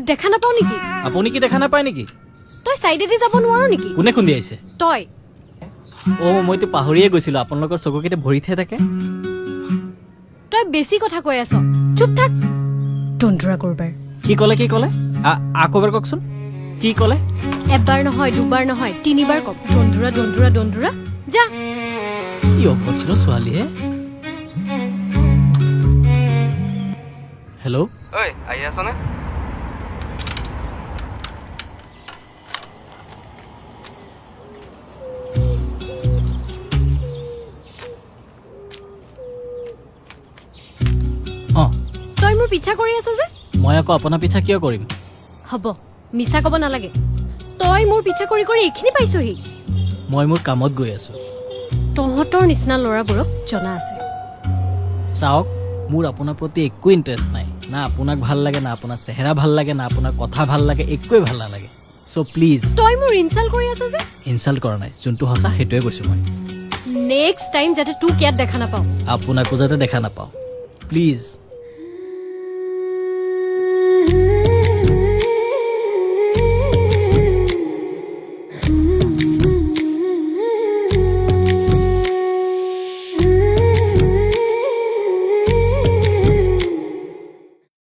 দেখা নাপাও নেকি? আপুনি কি দেখা নাপায় নেকি? তই সাইডেদি যাব নোৱাৰো নেকি? কোনে খুন্দিয়াইছে? তই। মইতো পাহৰিয়ে গৈছিলো আপোনালোকৰ চকুকেইটা ভৰিতহে থাকে। তই বেছি কথা কৈ আছ। চুপ থাক। টন্ডৰা কৰবাৰ। কি ক'লে আকৌ এবাৰ কওকচোন। কি ক'লে? এবাৰ নহয়, দুবাৰ নহয়, তিনিবাৰ কম। টন্ডৰা টন্ডৰা টন্ডৰা। যা। কি অভদ্ৰ ছোৱালীহে। হেল্ল'। ঐ আহি আছনে? তই মোৰ পিছা কৰি আছ যে? মই আকৌ আপোনাৰ পিছা কিয় কৰিম? হ'ব, মিছা ক'ব নালাগে। তই মোৰ পিছা কৰি কৰি এইখিনি পাইছহি। মই মোৰ কামত গৈ আছো। তহঁতৰ নিচিনা ল'ৰাবোৰক জনা আছে। চাওক, মোৰ আপোনাৰ প্ৰতি একো ইণ্টাৰেষ্ট নাই। না আপোনাক ভাল লাগে, না আপোনাৰ চেহেৰা ভাল লাগে, না আপোনাৰ কথা ভাল লাগে, একোৱেই ভাল নালাগে। চ' প্লিজ। তই মোৰ ইনচাল্ট কৰি আছ যে? ইনচাল্ট কৰা নাই, যোনটো সঁচা সেইটোৱে কৈছোঁ মই। নেক্সট টাইম যাতে তোক ইয়াত দেখা নাপাওঁ। আপোনাকো যাতে দেখা নাপাওঁ, প্লিজ।